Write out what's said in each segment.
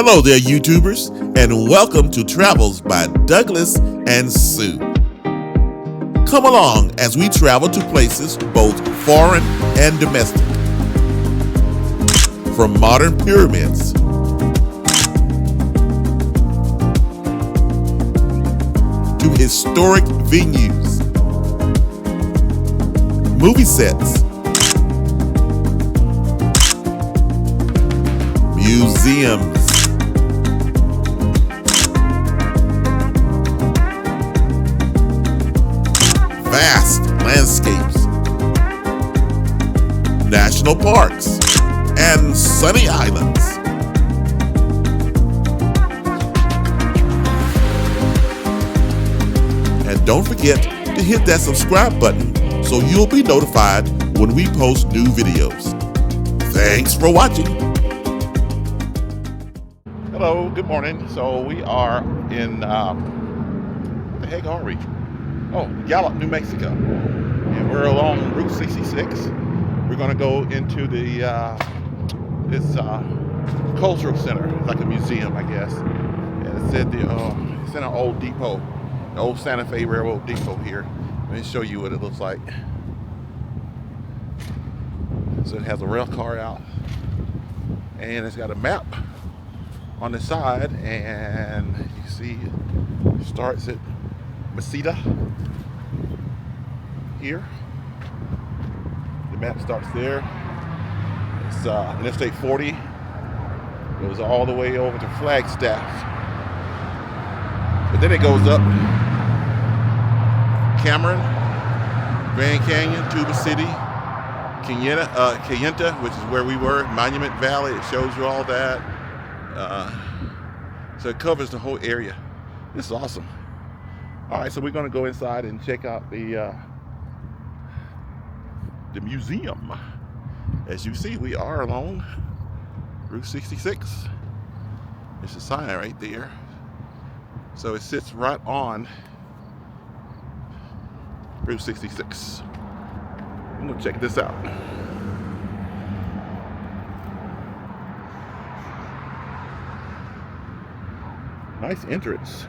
Hello there, YouTubers, and welcome to Travels by Douglas and Sue. Come along as we travel to places both foreign and domestic. From modern pyramids to historic venues, movie sets, museums, vast landscapes, national parks, and sunny islands. And don't forget to hit that subscribe button so you'll be notified when we post new videos. Thanks for watching. Hello, good morning. So we are in, where the heck are we? Oh, Gallup, New Mexico. And we're along Route 66. We're gonna go into the, this cultural center, like a museum, I guess. And it's at the, it's in an old depot, the old Santa Fe Railroad depot here. Let me show you what it looks like. So it has a rail car out, and it's got a map on the side, and you see it starts at Mesita here. The map starts there. It's Interstate 40. Goes all the way over to Flagstaff. But then it goes up Cameron, Grand Canyon, Tuba City, Cayenta, which is where we were, Monument Valley. It shows you all that. So it covers the whole area. This is awesome. All right, so we're going to go inside and check out the museum. As you see, we are along Route 66. There's a sign right there. So it sits right on Route 66. I'm going to check this out. Nice entrance.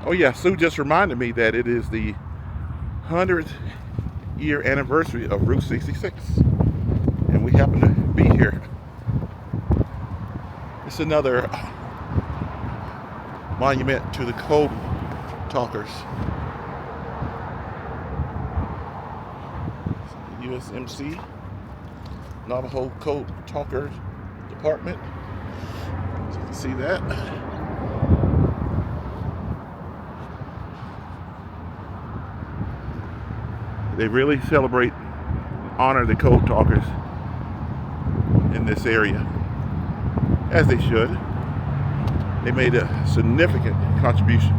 Oh yeah, Sue just reminded me that it is the 100th year anniversary of Route 66. And we happen to be here. It's another monument to the code talkers. USMC, Navajo Code Talker Department. So you can see that. They really celebrate, honor the code talkers in this area, as they should. They made a significant contribution.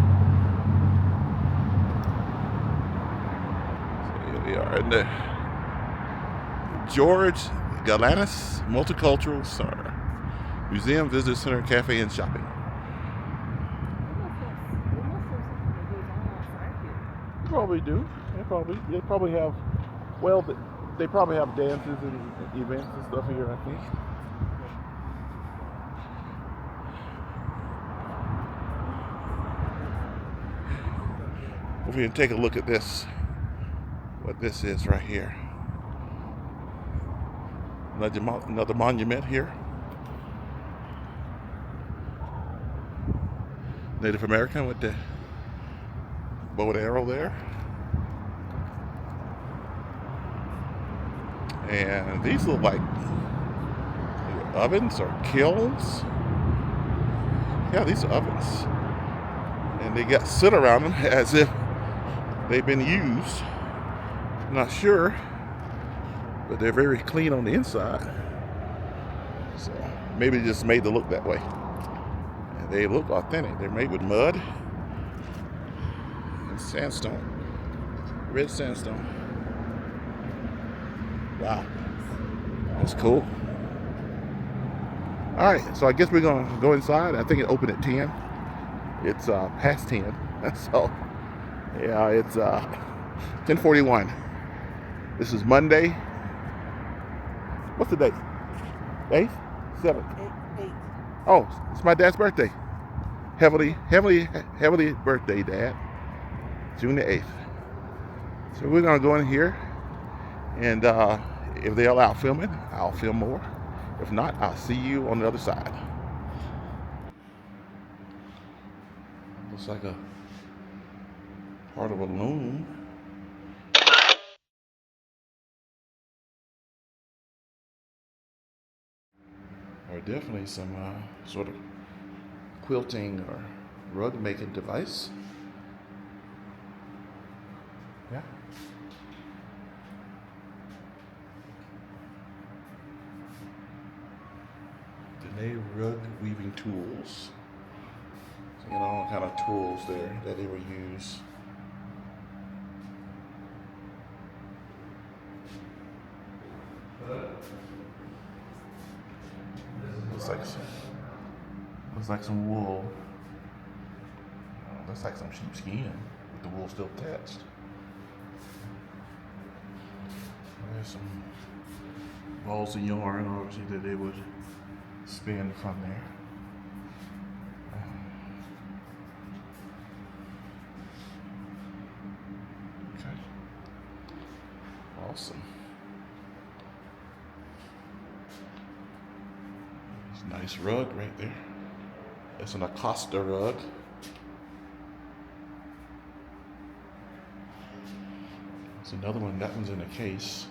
So here we are in the George Galanis Multicultural Center, Museum, Visitor Center, Cafe, and Shopping. They probably do. They probably have, well, they probably have dances and events and stuff here, I think. If we can take a look at this, what this is right here. Another monument here. Native American with the bow and arrow there. And these look like ovens or kilns. Yeah, these are ovens. And they got soot around them as if they've been used. I'm not sure, but they're very clean on the inside. So maybe they just made them look that way. And they look authentic. They're made with mud and sandstone, red sandstone. Wow, that's cool. All right, so I guess we're gonna go inside. I think it opened at 10. It's past 10, so yeah, it's 10:41. This is Monday. What's the date? 8th? 7th? 8. Oh, it's my dad's birthday. Heavily birthday, Dad. June the 8th. So we're gonna go in here, and if they allow filming, I'll film more. If not, I'll see you on the other side. Looks like a part of a loom. Or definitely some sort of quilting or rug making device. Yeah. Dene rug weaving tools. So, you know, all kind of tools there that they will use. Looks like some wool. Looks like some sheepskin with the wool still attached. There's some balls of yarn, obviously, that they would spin from there. Okay. Awesome. It's a nice rug right there. It's an Acosta rug. It's another one. That one's in a case.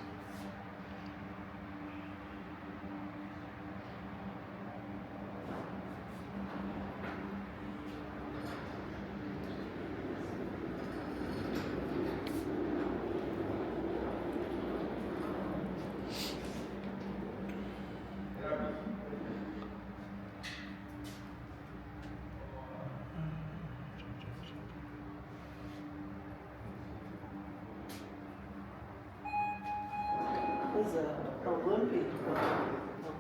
There's a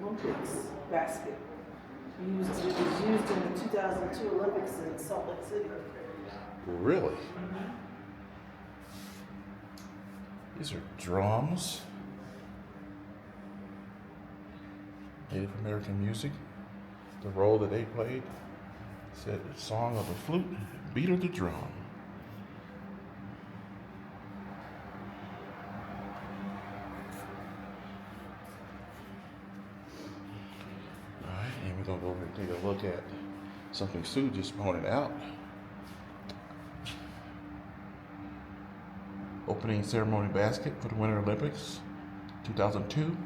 Olympics basket. It was used in the 2002 Olympics in Salt Lake City. Really? These are drums. Native American music. The role that they played. Said the song of the flute, beat of the drum. Alright, and we're gonna go over and take a look at something Sue just pointed out. Opening ceremony basket for the Winter Olympics 2002.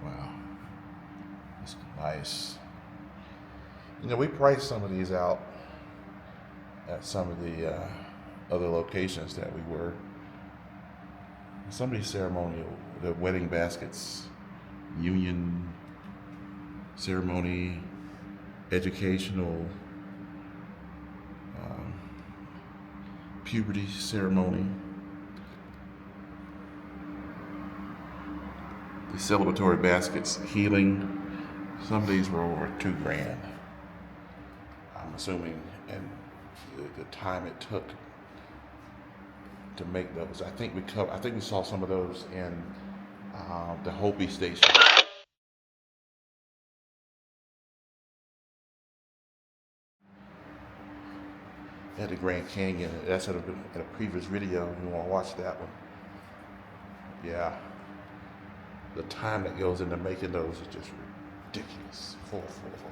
Wow, it's nice. You know, we priced some of these out at some of the other locations that we were. Some of these ceremonial, the wedding baskets, union ceremony, educational, puberty ceremony, the celebratory baskets, healing. Some of these were over $2,000. I'm assuming, and the time it took to make those. I think we saw some of those in the Hopi station. At the Grand Canyon. That's in a previous video. If you want to watch that one. Yeah. The time that goes into making those is just ridiculous.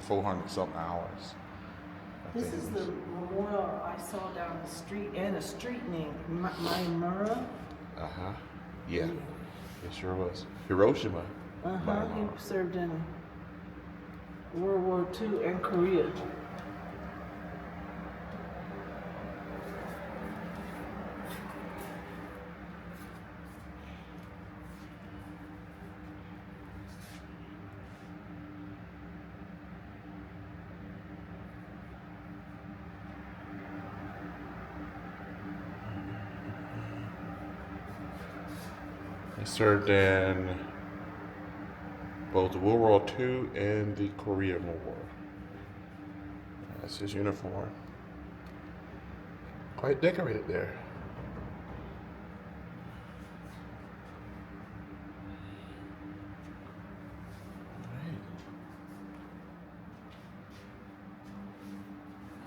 400 something hours. This is the memorial I saw down the street, and a street named Maimura. Uh-huh. Yeah. It sure was. Hiroshima. Uh-huh. He served in World War II and Korea. He served in both the World War II and the Korean War. That's his uniform. Quite decorated there.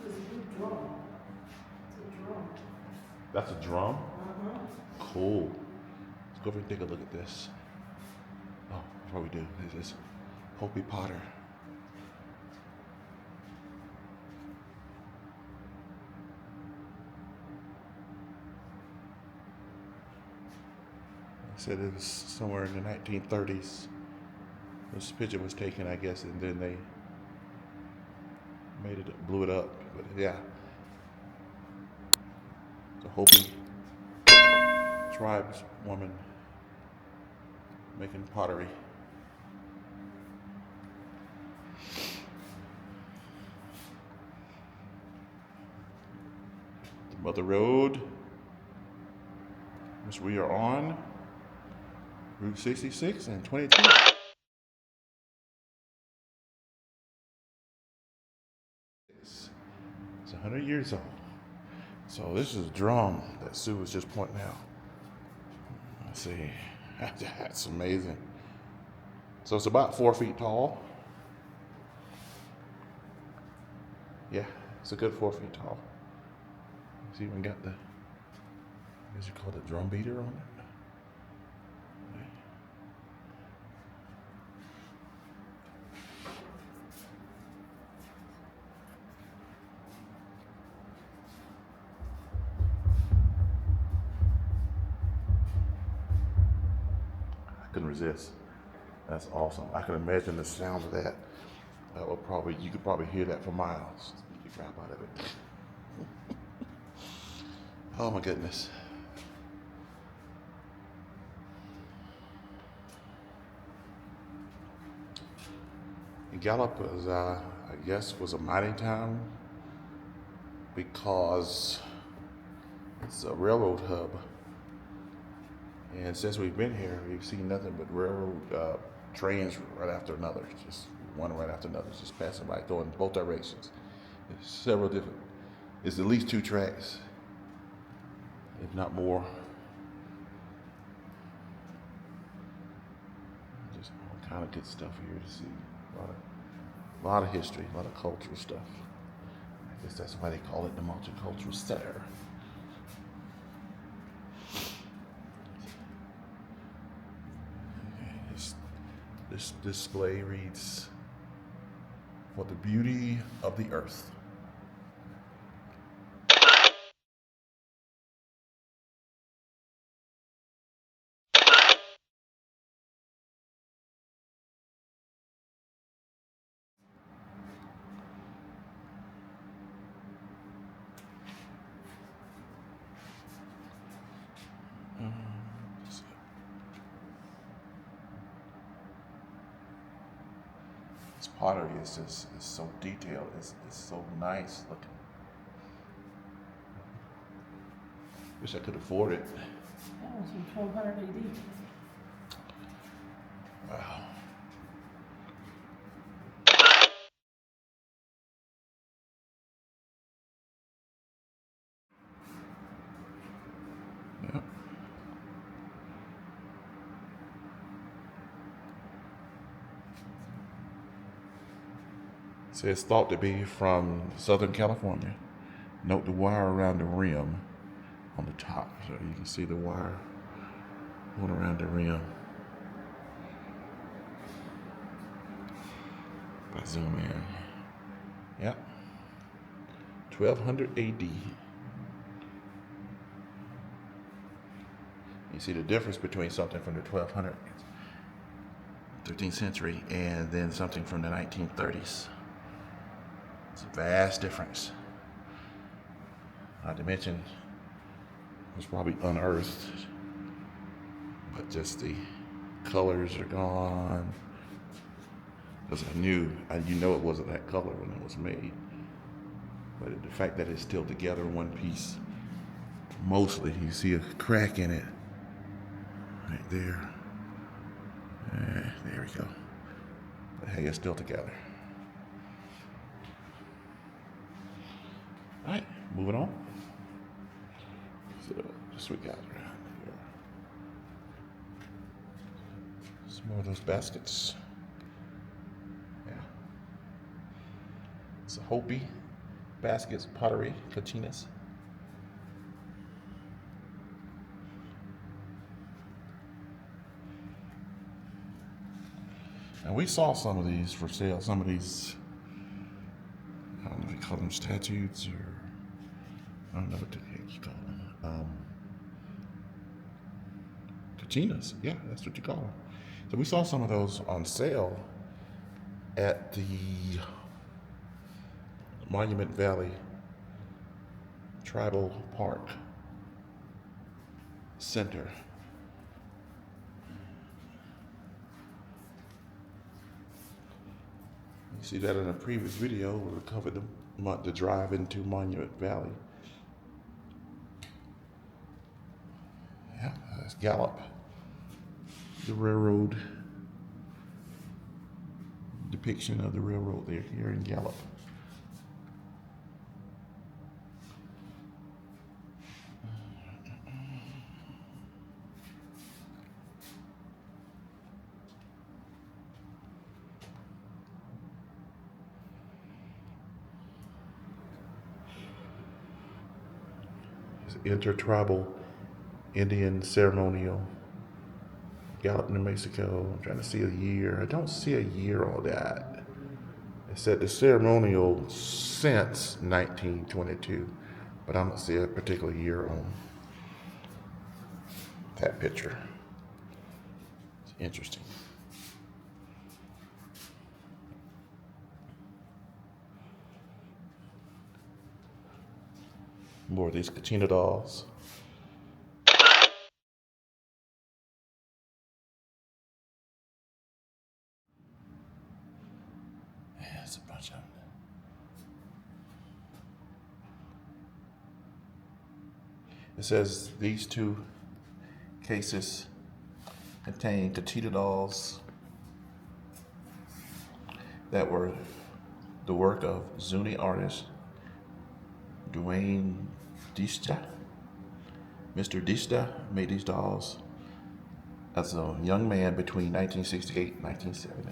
It's a big drum. It's a drum. That's a drum? Uh-huh. Cool. Let's go over and take a look at this. Oh, before we do, this is Hopi Potter. Said it was somewhere in the 1930s. This picture was taken, I guess, and then they blew it up. But yeah, the Hopi tribeswoman making pottery. The Mother Road, which we are on. Route 66 and 22. It's 100 years old. So this is a drum that Sue was just pointing out. Let's see. That's amazing. So it's about 4 feet tall. Yeah, it's a good 4 feet tall. It's even got the, I guess you call it a drum beater on it. Couldn't resist. That's awesome. I can imagine the sound of that. That will probably, you could probably hear that for miles. Beat the crap out of it. Oh my goodness. Gallup was, I guess, was a mining town because it's a railroad hub. And since we've been here, we've seen nothing but railroad trains right after another, just one right after another, just passing by, going both directions. There's several different, it's at least 2 tracks, if not more. Just all kind of good stuff here to see. A lot of history, a lot of cultural stuff. I guess that's why they call it the multicultural center. This display reads, "For the beauty of the earth." This pottery is just is so detailed. It's so nice looking. Wish I could afford it. That was from 1200 AD. Wow. Yep. So it's thought to be from Southern California. Note the wire around the rim on the top. So you can see the wire going around the rim. If I zoom in. Yep. 1200 AD. You see the difference between something from the 1200s, 13th century, and then something from the 1930s. It's a vast difference. Not to mention, it was probably unearthed, but just the colors are gone. Because you know it wasn't that color when it was made. But the fact that it's still together in one piece, mostly, you see a crack in it, right there. There we go. Hey, it's still together. All right, moving on. So, this we got around here. Some more of those baskets. Yeah. It's a Hopi baskets, pottery, kachinas. And we saw some of these for sale. Some of these, I don't know if you call them statues or I don't know what the heck you call them. Kachinas, yeah, that's what you call them. So we saw some of those on sale at the Monument Valley Tribal Park Center. You see that in a previous video where we covered the drive into Monument Valley. Yeah, that's Gallup, the railroad depiction of the railroad there here in Gallup. It's intertribal Indian ceremonial, Gallup, New Mexico. I'm trying to see a year. I don't see a year on that. It said the ceremonial since 1922, but I don't see a particular year on that picture. It's interesting. More of these Kachina dolls. Yeah, it's a bunch of them. It says these two cases contain Kachina dolls that were the work of Zuni artist Dwayne Dista. Mr. Dista made these dolls as a young man between 1968 and 1970.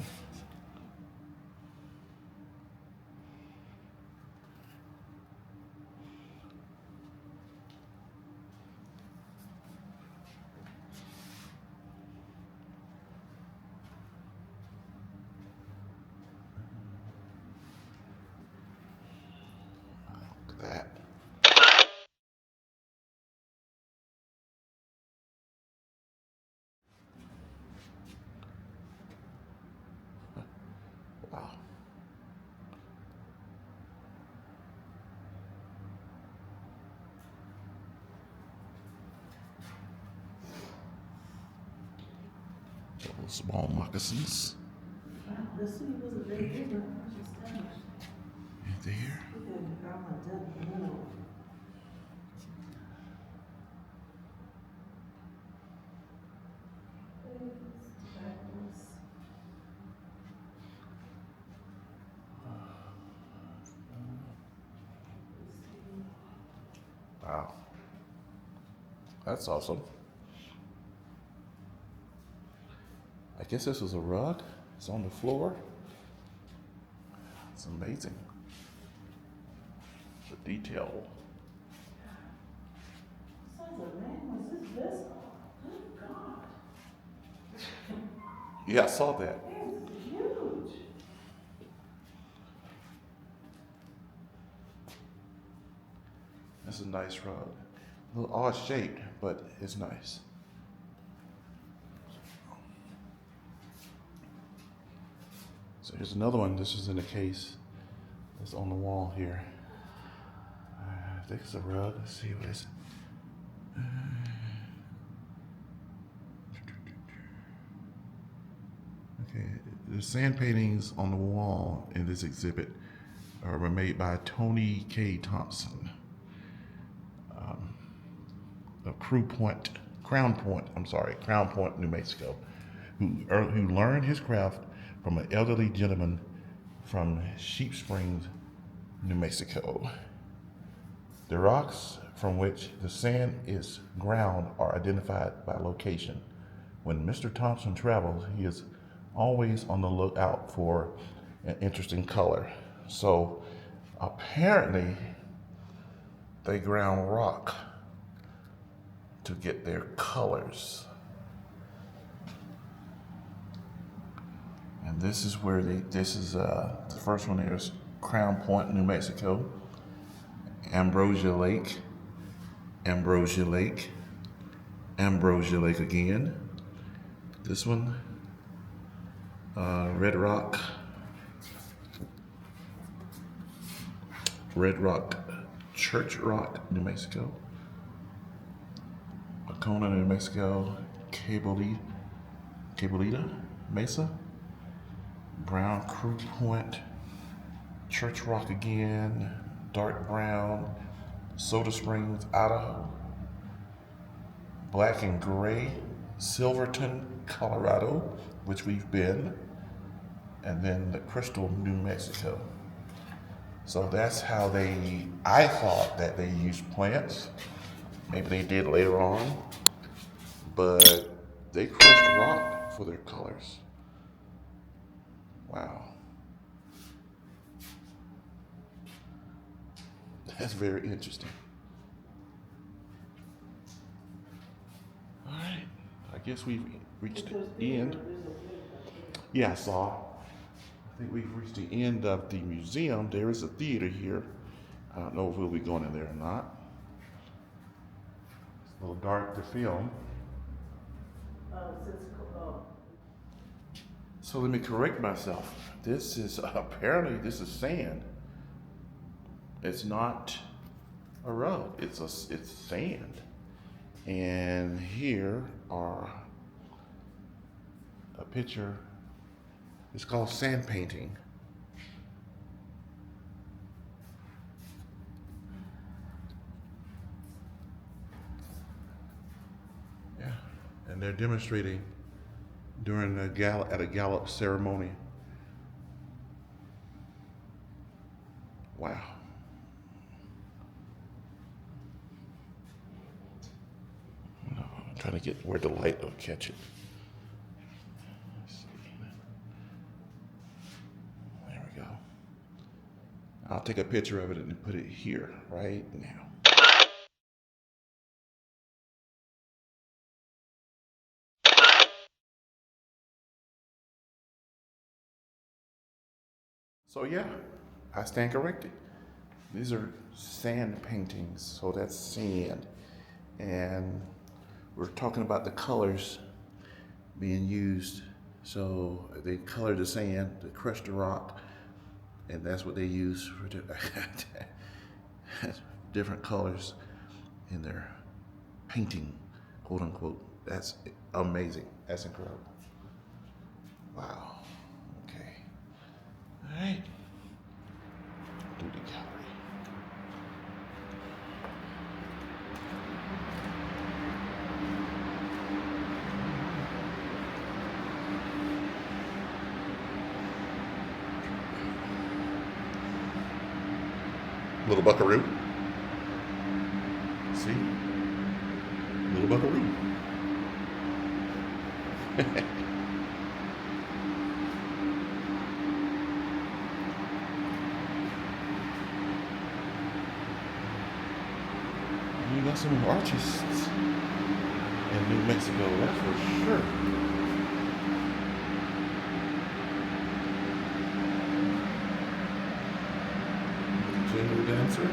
Look at that. Wow. Little small moccasins. Wow, the city wasn't very big when it was established. Right there. We had Grandma Deb Bruno. Wow. That's awesome. I guess this was a rug. It's on the floor. It's amazing. The detail. Size of man was this? Good God. Yeah, I saw that. It's huge. That's a nice rug. A little odd shaped, but it's nice. So here's another one. This is in a case. It's on the wall here. I think it's a rug. Let's see what is it. Okay, the sand paintings on the wall in this exhibit were made by Tony K. Thompson of Crown Point, New Mexico, who learned his craft from an elderly gentleman from Sheep Springs, New Mexico. The rocks from which the sand is ground are identified by location. When Mr. Thompson travels, he is always on the lookout for an interesting color. So apparently they ground rock to get their colors. And this is where the first one here is Crown Point, New Mexico. Ambrosia Lake, Ambrosia Lake, Ambrosia Lake again. This one, Red Rock, Church Rock, New Mexico. Acona, New Mexico. Cabolita Mesa. Brown Crew Point, Church Rock again, Dark Brown, Soda Springs, Idaho. Black and Gray, Silverton, Colorado, which we've been, and then the Crystal, New Mexico. So that's how I thought that they used plants. Maybe they did later on, but they crushed rock for their colors. Wow. That's very interesting. All right. I guess we've reached the end. Yeah, I saw. I think we've reached the end of the museum. There is a theater here. I don't know if we'll be going in there or not. It's a little dark to film. So let me correct myself. This is sand. It's not a road. It's sand. And here are a picture. It's called sand painting. Yeah, and they're demonstrating during a Gallup ceremony. Wow. I'm trying to get where the light will catch it. Let's see. There we go. I'll take a picture of it and put it here right now. So yeah, I stand corrected. These are sand paintings, so that's sand. And we're talking about the colors being used. So they color the sand, they crush the rock, and that's what they use for different colors in their painting, quote unquote. That's amazing. That's incredible. Wow. Okay. All right. Do the gallery. Little buckaroo. See? Little buckaroo. You got some artists in New Mexico, that's for sure. Jingle dancer.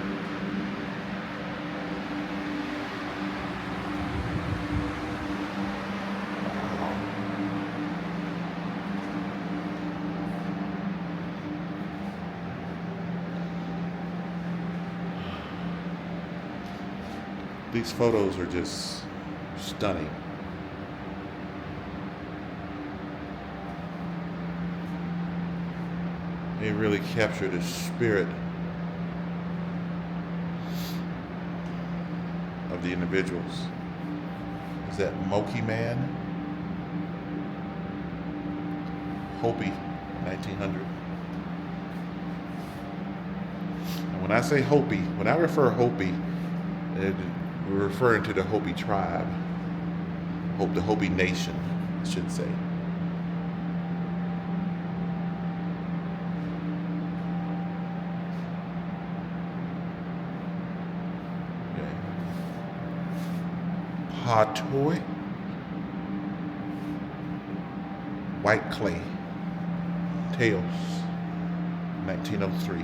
These photos are just stunning. They really capture the spirit of the individuals. Is that Moki Man? Hopi. 1900. And when I say Hopi, when I refer Hopi, we're referring to the Hopi tribe, the Hopi nation, I should say. Okay. Patoi, white clay, tails, 1903.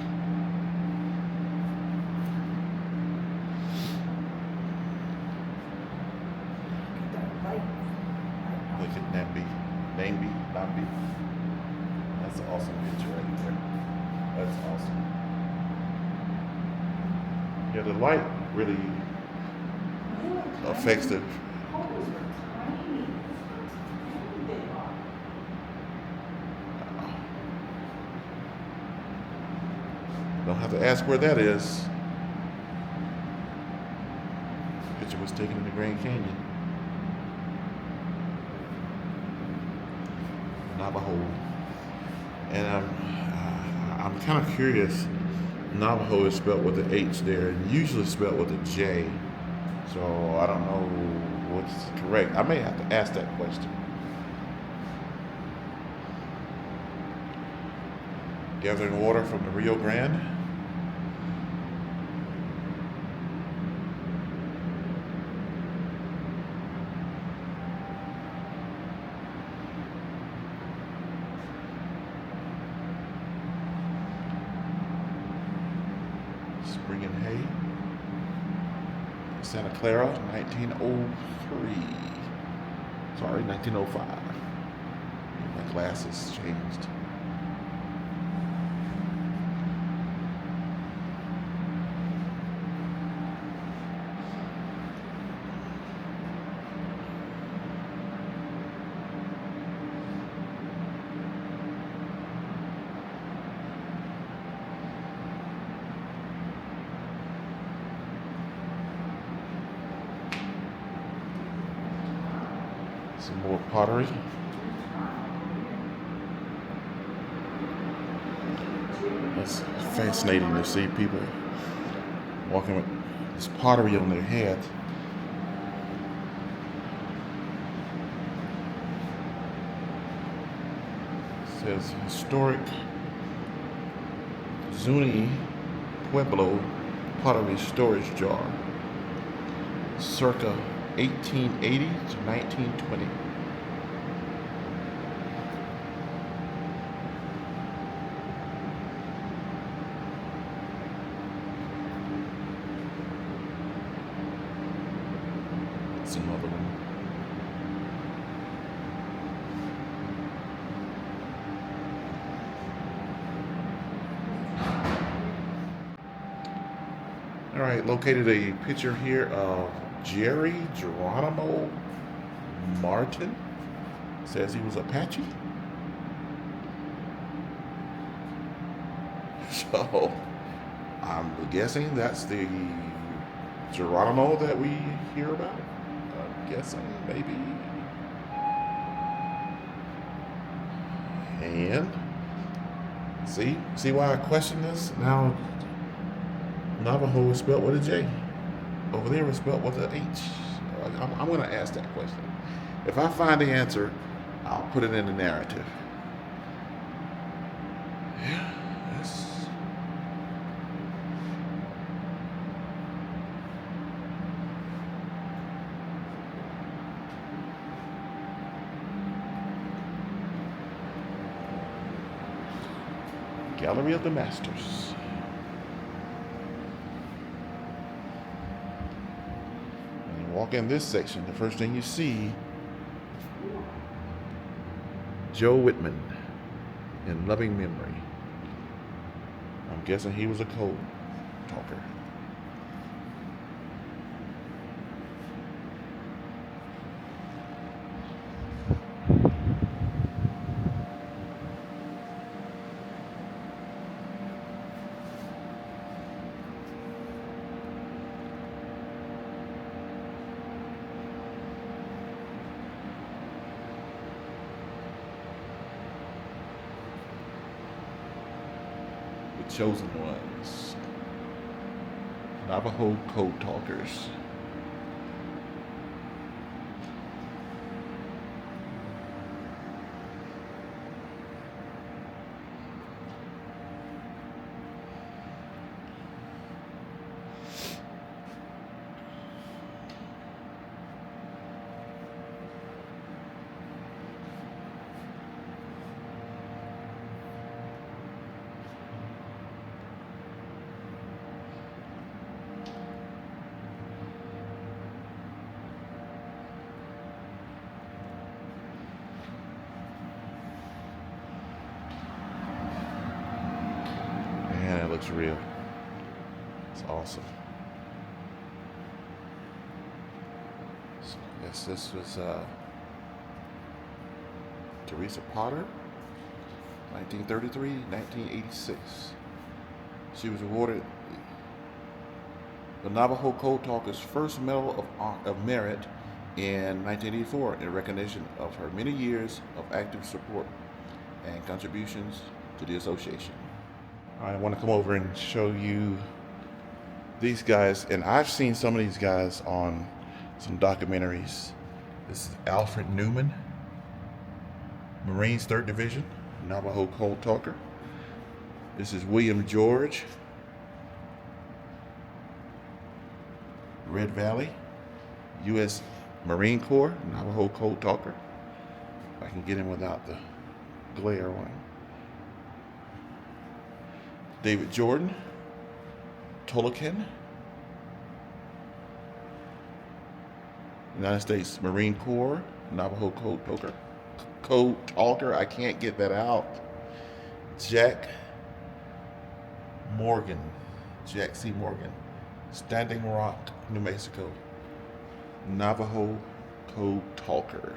Look at Nambi. That's an awesome picture right there. That's awesome. Yeah, the light really affects the. Don't have to ask where that is. The picture was taken in the Grand Canyon. Navajo. And I'm kind of curious. Navajo is spelled with the H there, and usually spelled with a J. So I don't know what's correct. I may have to ask that question. Gathering water from the Rio Grande. Spring and hay. Santa Clara, 1903. Sorry, 1905. My glasses changed. Some more pottery. It's fascinating to see people walking with this pottery on their head. It says historic Zuni Pueblo pottery storage jar, circa 1880 to 1920. That's another one. All right, located a picture here of Jerry Geronimo Martin. Says he was Apache. So I'm guessing that's the Geronimo that we hear about. I'm guessing, maybe. And see why I question this? Now Navajo is spelled with a J. Over there is spelled with an H. I'm going to ask that question. If I find the answer, I'll put it in the narrative. Yeah, that's... Gallery of the Masters. Walk in this section, the first thing you see, Joe Whitman, in loving memory. I'm guessing he was a code talker. chosen ones. Navajo code talkers. Man, it looks real. It's awesome. So I guess this was Teresa Potter, 1933, 1986. She was awarded the Navajo Code Talker's first Medal of Merit in 1984 in recognition of her many years of active support and contributions to the association. I want to come over and show you these guys, and I've seen some of these guys on some documentaries. This is Alfred Newman, Marines 3rd Division, Navajo Code Talker. This is William George, Red Valley, U.S. Marine Corps, Navajo Code Talker. If I can get him without the glare on him. David Jordan, Tolokan, United States Marine Corps, Navajo Code Talker. I can't get that out. Jack C. Morgan, Standing Rock, New Mexico, Navajo Code Talker.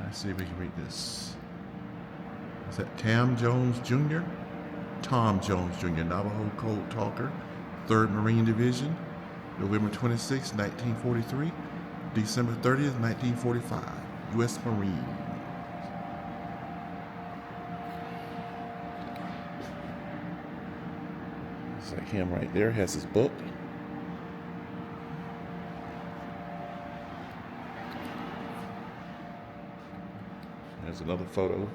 Let's see if we can read this. Is that Tom Jones Jr., Navajo Code Talker, 3rd Marine Division, November 26, 1943, December 30th, 1945, U.S. Marine. It's like him right there, has his book. There's another photo.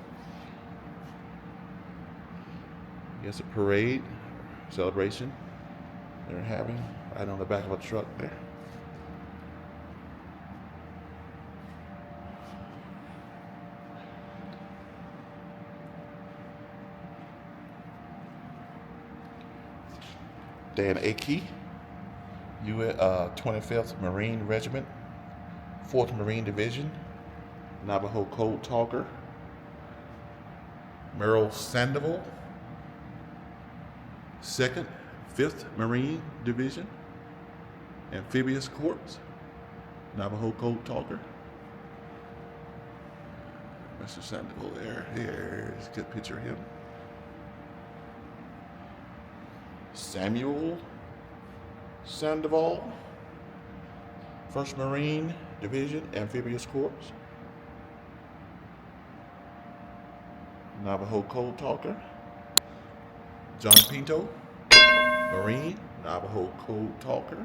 I guess a parade, celebration they're having right on the back of a truck there. Dan Akey, 25th Marine Regiment, 4th Marine Division, Navajo Code Talker. Merrill Sandoval, 2nd, 5th Marine Division, Amphibious Corps, Navajo Code Talker. Mr. Sandoval there. Here's a good picture of him. Samuel Sandoval, 1st Marine Division, Amphibious Corps, Navajo Code Talker. John Pinto, Marine, Navajo Code Talker.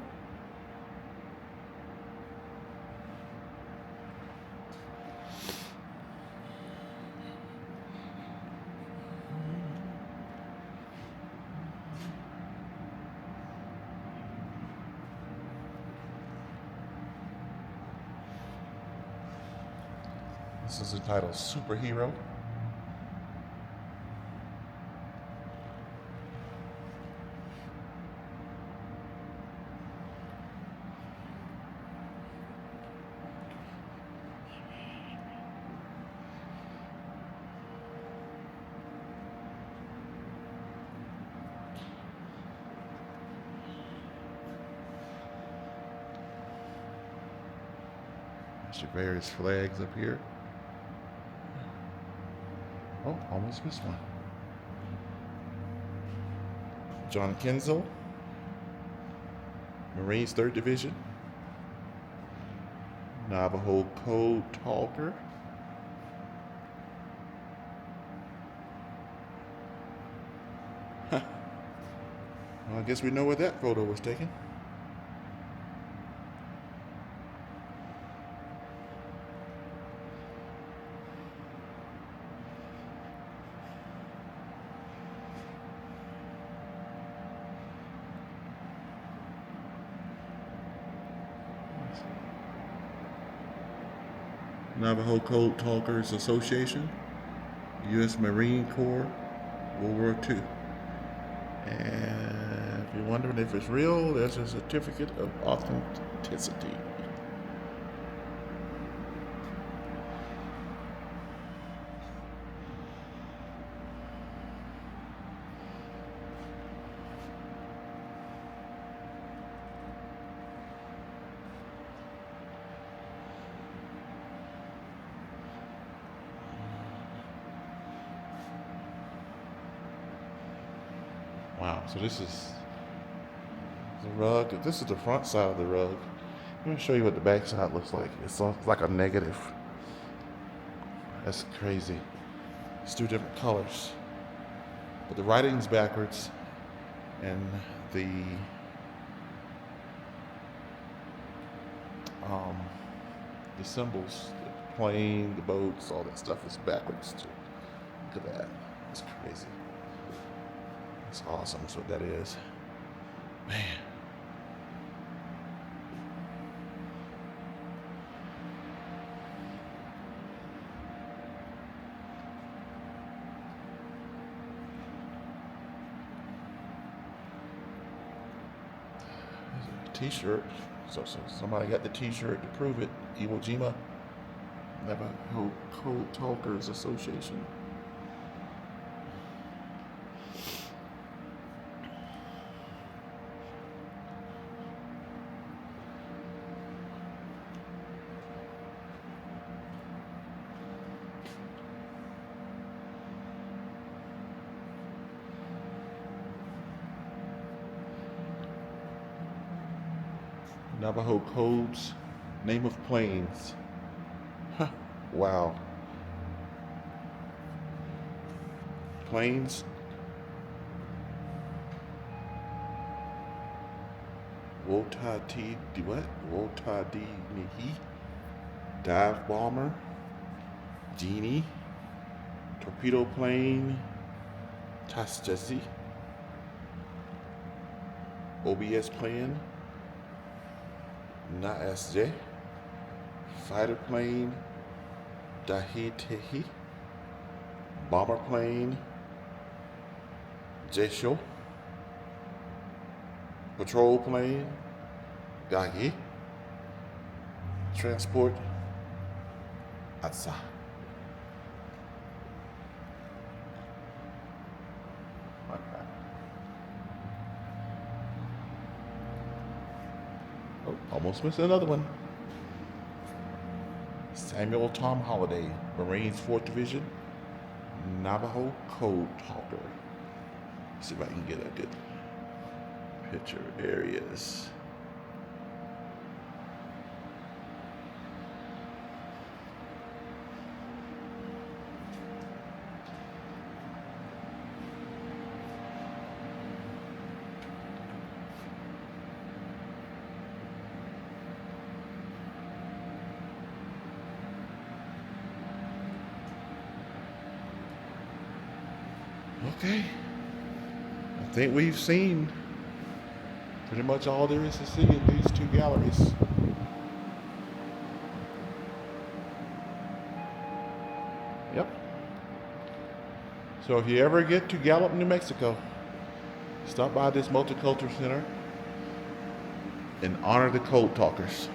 This is entitled Superhero. There's your various flags up here. Oh, almost missed one. John Kenzel, Marines 3rd Division, Navajo code talker. Well, I guess we know where that photo was taken. Navajo Code Talkers Association, U.S. Marine Corps, World War II. And if you're wondering if it's real, there's a certificate of authenticity. Wow, so this is the rug. This is the front side of the rug. Let me show you what the back side looks like. It's like a negative. That's crazy. It's two different colors. But the writing's backwards, and the symbols, the plane, the boats, all that stuff is backwards too. Look at that. It's crazy. It's awesome. That's what that is. Man. T-shirt. So somebody got the T-shirt to prove it. Iwo Jima Navajo Code Talkers Association. Navajo codes, name of planes. Huh, wow. Planes. Wotati, what? Wotadi Nihi. Dive bomber. Genie. Torpedo plane. Tasjasi. OBS plan. Na SJ, fighter plane, Dahitehi, bomber plane, Jesho, patrol plane, Gagi, transport, Atsa. Oh, almost missed another one. Samuel Tom Holliday, Marines 4th Division, Navajo Code Talker. See if I can get a good picture. There he is. Okay, I think we've seen pretty much all there is to see in these two galleries. Yep. So if you ever get to Gallup, New Mexico, stop by this multicultural center and honor the code talkers.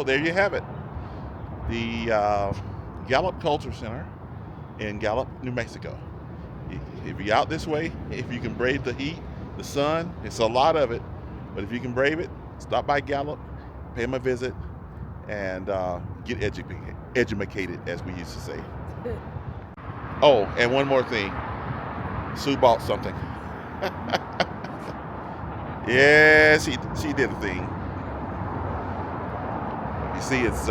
So there you have it. The Gallup Culture Center in Gallup, New Mexico. If you're out this way, if you can brave the heat, the sun, it's a lot of it, but if you can brave it, stop by Gallup, pay them a visit, and get educated, as we used to say. Oh, and one more thing. Sue bought something. Yeah, she did a thing. You see, it's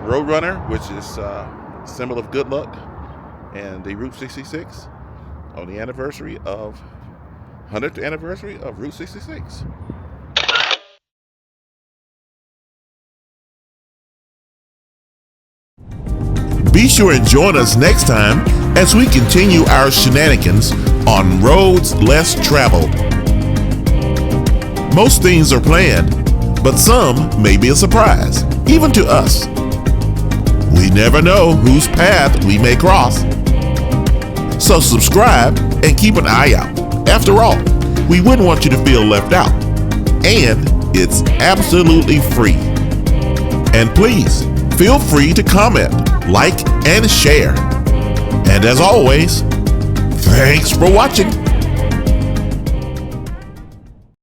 Roadrunner, which is symbol of good luck, and the Route 66 on the 100th anniversary of Route 66. Be sure and join us next time as we continue our shenanigans on roads less traveled. Most things are planned, but some may be a surprise, even to us. We never know whose path we may cross. So subscribe and keep an eye out. After all, we wouldn't want you to feel left out. And it's absolutely free. And please, feel free to comment, like, and share. And as always, thanks for watching.